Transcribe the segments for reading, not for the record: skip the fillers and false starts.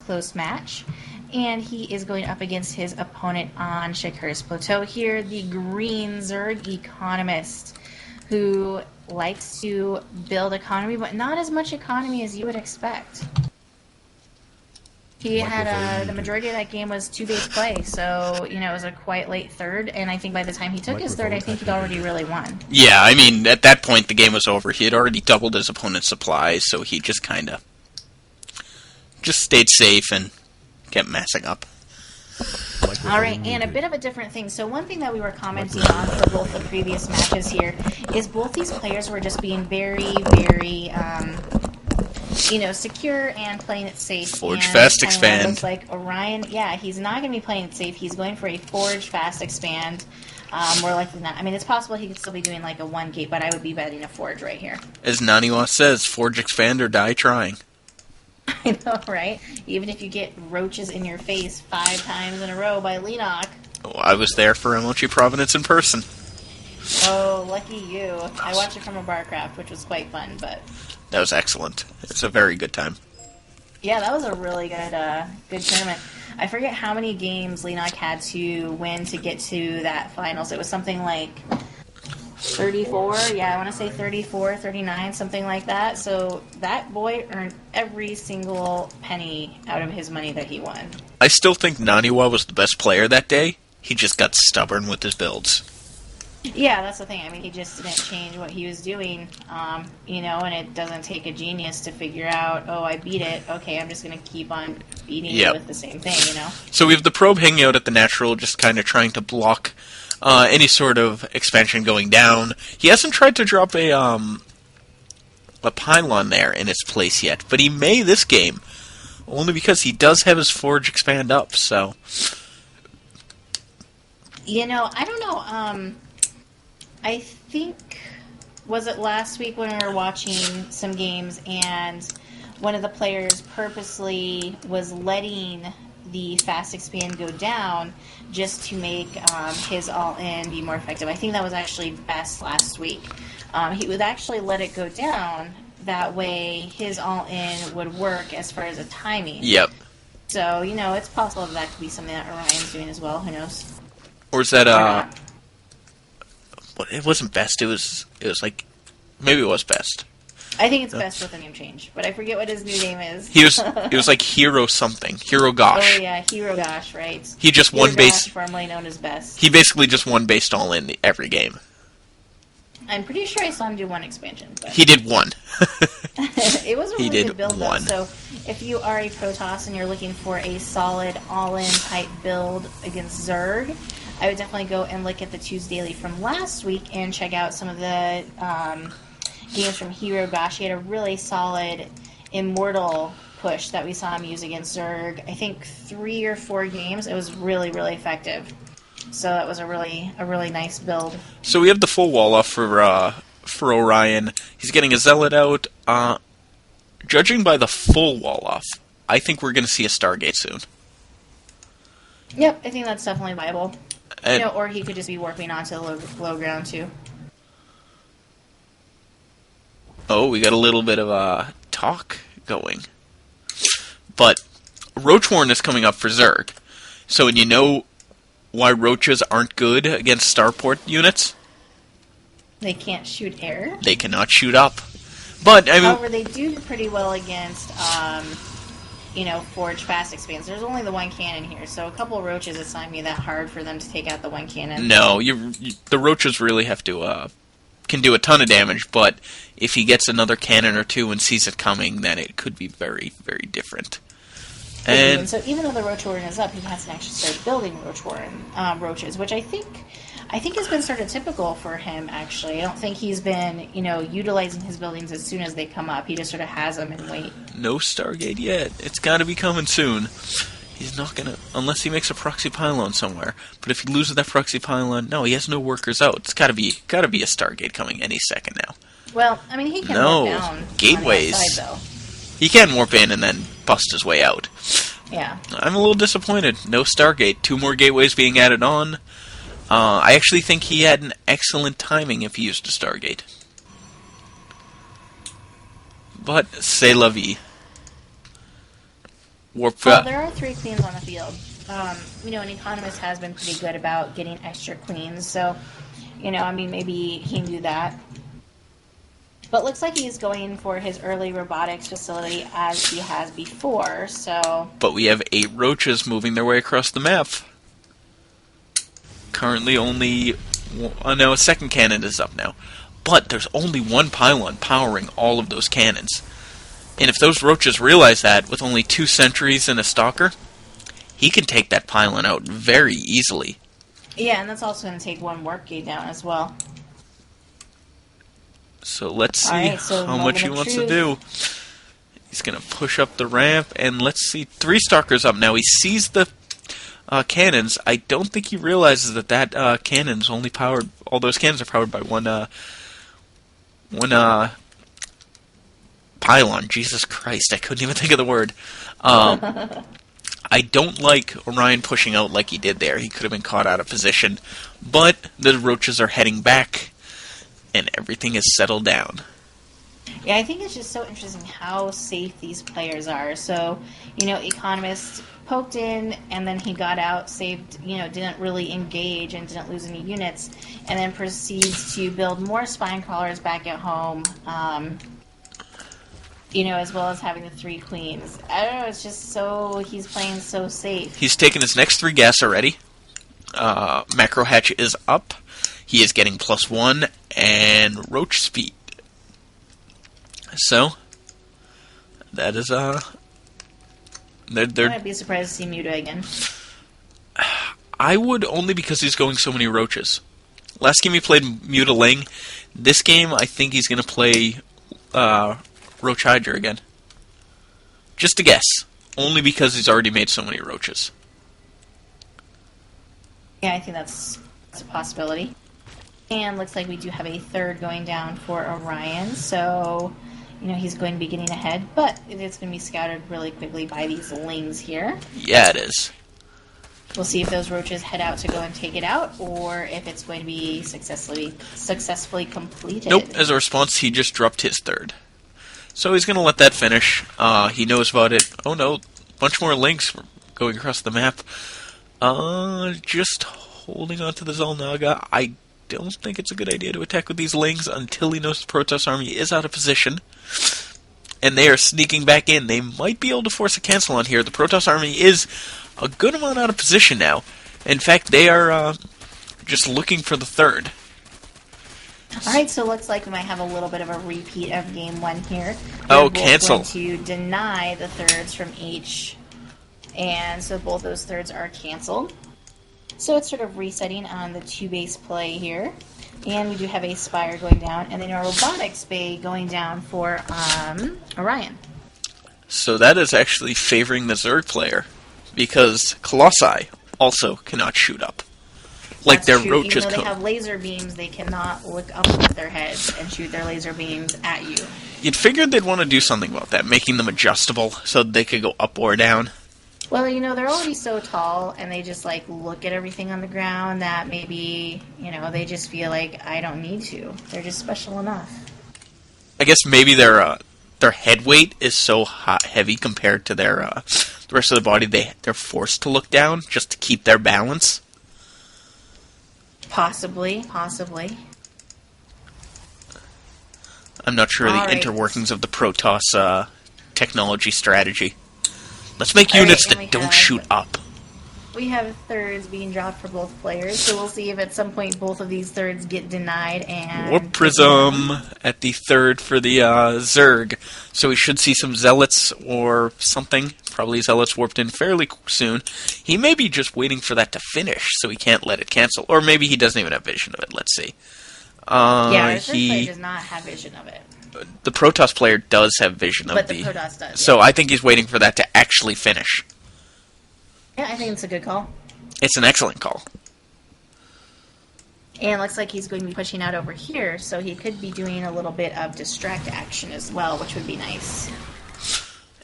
close match. And he is going up against his opponent on Shakur's Plateau here, the green Zerg Economist, who likes to build economy, but not as much economy as you would expect. He had the majority of that game was 2-base play, so it was a quite late third, and I think by the time he took his third, I think he'd already really won. Yeah, I mean, at that point the game was over. He had already doubled his opponent's supplies, so he just kind of just stayed safe and kept messing up. All right, and a bit of a different thing. So one thing that we were commenting on for both the previous matches here is both these players were just being very, very, secure and playing it safe. Forge, fast, expand. Looks like Orion, he's not going to be playing it safe. He's going for a forge, fast, expand. More likely than not. I mean, it's possible he could still be doing like a 1-gate, but I would be betting a forge right here. As Naniwa says, forge, expand, or die trying. I know, right? Even if you get roaches in your face 5 times in a row by Lenok. Oh, I was there for MLG Providence in person. Oh, lucky you. I watched it from a Starcraft, which was quite fun, but... That was excellent. It was a very good time. Yeah, that was a really good tournament. I forget how many games Lenok had to win to get to that finals. It was something like 34, I want to say 34, 39, something like that. So that boy earned every single penny out of his money that he won. I still think Naniwa was the best player that day. He just got stubborn with his builds. Yeah, that's the thing. I mean, he just didn't change what he was doing, and it doesn't take a genius to figure out, I beat it, okay, I'm just going to keep on beating it with the same thing, So we have the probe hanging out at the natural, just kind of trying to block any sort of expansion going down. He hasn't tried to drop a pylon there in its place yet, but he may this game, only because he does have his forge expand up, so... I don't know, I think, was it last week when we were watching some games and one of the players purposely was letting the fast expand go down just to make his all-in be more effective. I think that was actually best last week. He would actually let it go down, that way his all-in would work as far as a timing. Yep. So, it's possible that could be something that Orion's doing as well, who knows? Or is that, it wasn't best, it was like, maybe it was best. I think it's best with a name change, but I forget what his new name is. It was like Hero something, Hero Gosh. Oh yeah, Hero Gosh, right. He just won base, formerly known as Best. He basically just won based all in every game. I'm pretty sure I saw him do one expansion. But he did one. It was a really good build though, so if you are a Protoss and you're looking for a solid all-in type build against Zerg, I would definitely go and look at the Tuesdaily from last week and check out some of the games from Hero Gosh. He had a really solid Immortal push that we saw him use against Zerg. I think 3 or 4 games. It was really, really effective. So that was a really nice build. So we have the full wall off for Orion. He's getting a Zealot out. Judging by the full wall off, I think we're going to see a Stargate soon. Yep, I think that's definitely viable. Or he could just be warping onto the low ground, too. Oh, we got a little bit of talk going. But Roachwarren is coming up for Zerg. So, and you know why roaches aren't good against starport units? They can't shoot air? They cannot shoot up. But, I mean... However, they do pretty well against... forge fast expands. There's only the one cannon here, so a couple of roaches, it's not going to be that hard for them to take out the one cannon. No, the roaches really have to, can do a ton of damage, but if he gets another cannon or two and sees it coming, then it could be very, very different. And so even though the Roachwarren is up, he hasn't actually started building roaches, which I think has been sort of typical for him, actually. I don't think he's been, utilizing his buildings as soon as they come up. He just sort of has them and wait. No Stargate yet. It's got to be coming soon. He's not going to, unless he makes a proxy pylon somewhere. But if he loses that proxy pylon, no, he has no workers out. It's got to be a Stargate coming any second now. Well, I mean, he can warp down gateways. On the outside, though. He can warp in and then bust his way out. Yeah. I'm a little disappointed. No Stargate. 2 more gateways being added on. I actually think he had an excellent timing if he used a Stargate. But, c'est la vie. Warp. Well, there are 3 queens on the field. An Economist has been pretty good about getting extra queens, so, maybe he knew that. But looks like he's going for his early robotics facility as he has before, so... But we have 8 roaches moving their way across the map. Currently only... no, a second cannon is up now. But there's only 1 pylon powering all of those cannons. And if those roaches realize that, with only 2 sentries and a stalker, he can take that pylon out very easily. Yeah, and that's also going to take 1 warp gate down as well. So let's see how much he wants to do. He's going to push up the ramp, and let's see. 3 stalkers up now. He sees the cannons. I don't think he realizes that cannon's only powered... All those cannons are powered by one pylon. Jesus Christ, I couldn't even think of the word. I don't like Orion pushing out like he did there. He could have been caught out of position. But the roaches are heading back, and everything is settled down. Yeah, I think it's just so interesting how safe these players are. So, Economist poked in, and then he got out, saved, didn't really engage and didn't lose any units, and then proceeds to build more spine crawlers back at home, as well as having the 3 queens. I don't know, it's just he's playing so safe. He's taken his next 3 gas already. Macro hatch is up. He is getting +1 and roach speed. So, that is, I might be surprised to see Muta again. I would, only because he's going so many roaches. Last game he played Muta Ling. This game, I think he's going to play Roach Hydra again. Just a guess. Only because he's already made so many roaches. Yeah, I think that's a possibility. And looks like we do have a 3rd going down for Orion, so... he's going to be getting ahead, but it's going to be scouted really quickly by these lings here. Yeah, it is. We'll see if those roaches head out to go and take it out, or if it's going to be successfully completed. Nope, as a response, he just dropped his 3rd. So he's going to let that finish. He knows about it. Oh no, bunch more lings going across the map. Just holding on to the Zalnaga. I don't think it's a good idea to attack with these lings until he knows the Protoss army is out of position. And they are sneaking back in. They might be able to force a cancel on here. The Protoss army is a good amount out of position now. In fact, they are just looking for the 3rd. Alright, so it looks like we might have a little bit of a repeat of Game 1 here. Oh, cancel. Going to deny the 3rds from each. And so both those 3rds are canceled. So it's sort of resetting on the 2-base play here. And we do have a Spire going down, and then a Robotics Bay going down for Orion. So that is actually favoring the Zerg player, because Colossi also cannot shoot up. Like their roaches. Even though they have laser beams, they cannot look up with their heads and shoot their laser beams at you. You'd figured they'd want to do something about that, making them adjustable so they could go up or down. Well, they're already so tall, and they just, look at everything on the ground that maybe, they just feel like, I don't need to. They're just special enough. I guess maybe their head weight is so heavy compared to their the rest of the body, they're forced to look down just to keep their balance. Possibly. I'm not sure the interworkings of the Protoss technology strategy. Let's make units that don't shoot up. We have 3rds being dropped for both players, so we'll see if at some point both of these 3rds get denied and... Warp Prism at the 3rd for the Zerg. So we should see some Zealots or something. Probably Zealots warped in fairly soon. He may be just waiting for that to finish, so he can't let it cancel. Or maybe he doesn't even have vision of it. Let's see. Yeah, the Zerg player does not have vision of it. The Protoss player does have vision of But the Protoss does. So I think he's waiting for that to actually finish. Yeah, I think it's a good call. It's an excellent call. And it looks like he's going to be pushing out over here, so he could be doing a little bit of distract action as well, which would be nice.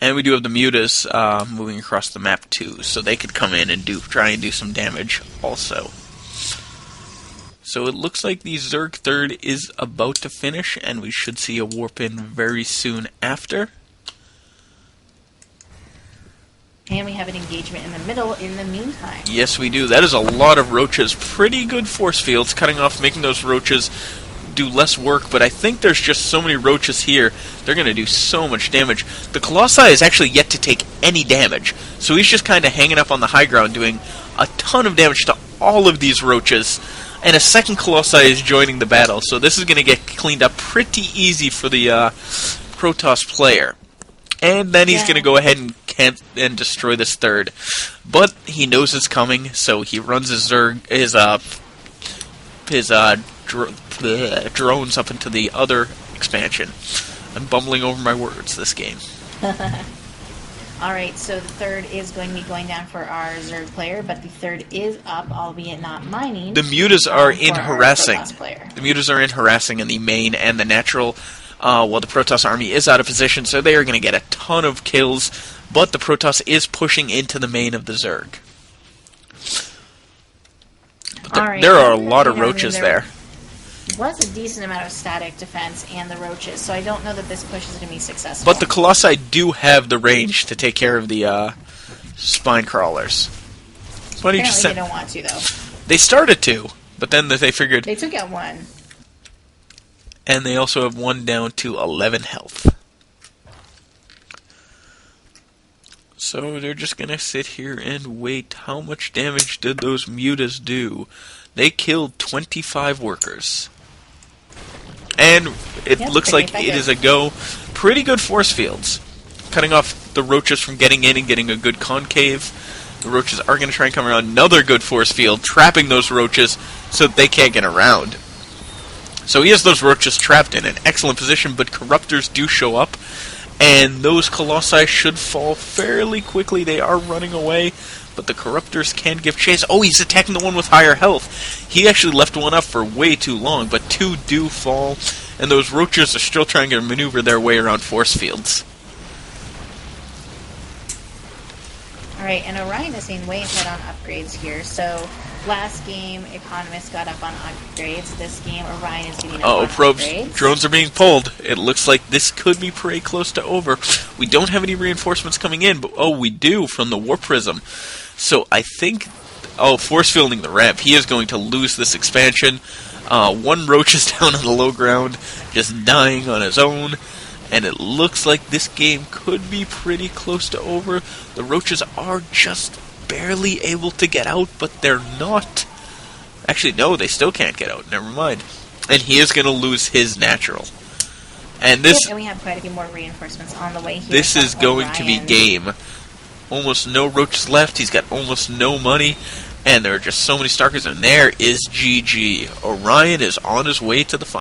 And we do have the Mutas moving across the map too, so they could come in and try and do some damage also. So it looks like the Zerg 3rd is about to finish, and we should see a warp in very soon after. And we have an engagement in the middle in the meantime. Yes, we do. That is a lot of roaches. Pretty good force fields, cutting off, making those roaches do less work, but I think there's just so many roaches here, they're going to do so much damage. The Colossi is actually yet to take any damage, so he's just kind of hanging up on the high ground, doing a ton of damage to all of these roaches, and a second Colossi is joining the battle, so this is going to get cleaned up pretty easy for the Protoss player. And then he's going to go ahead and destroy this third. But he knows it's coming, so he runs his drones up into the other expansion. I'm bumbling over my words this game. Alright, so the third is going to be going down for our Zerg player, but the third is up, albeit not mining. The mutas are in harassing. The mutas are in harassing in the main and the natural. Well, the Protoss army is out of position, so they are going to get a ton of kills, but the Protoss is pushing into the main of the Zerg. But there are a lot of roaches there. Was a decent amount of static defense and the roaches, so I don't know that this push is going to be successful. But the Colossi do have the range to take care of the spine crawlers. But apparently they don't want to, though. They started to, but then they figured... They took out one. And they also have one down to 11 health. So they're just going to sit here and wait. How much damage did those mutas do? They killed 25 workers. And it looks like it is a go. Pretty good force fields. Cutting off the roaches from getting in and getting a good concave. The roaches are going to try and come around. Another good force field, trapping those roaches so that they can't get around. So he has those roaches trapped in an excellent position, but corruptors do show up. And those Colossi should fall fairly quickly. They are running away, but the corruptors can give chase. Oh, he's attacking the one with higher health. He actually left one up for way too long, but two do fall. And those roaches are still trying to maneuver their way around force fields. Alright, and Orion is saying way ahead on upgrades here. So, last game, Economist got up on upgrades. This game, Orion is getting up on upgrades. Drones are being pulled. It looks like this could be pretty close to over. We don't have any reinforcements coming in, but we do from the Warp Prism. So I think... force fielding the ramp. He is going to lose this expansion. One roach is down on the low ground, just dying on his own. And it looks like this game could be pretty close to over. The roaches are just barely able to get out, but they're not. Actually, no, they still can't get out. Never mind. And he is going to lose his natural. And this... and we have quite a few more reinforcements on the way here. This is going to be game. Almost no roaches left. He's got almost no money. And there are just so many Starkers. And there is GG. Orion is on his way to the final.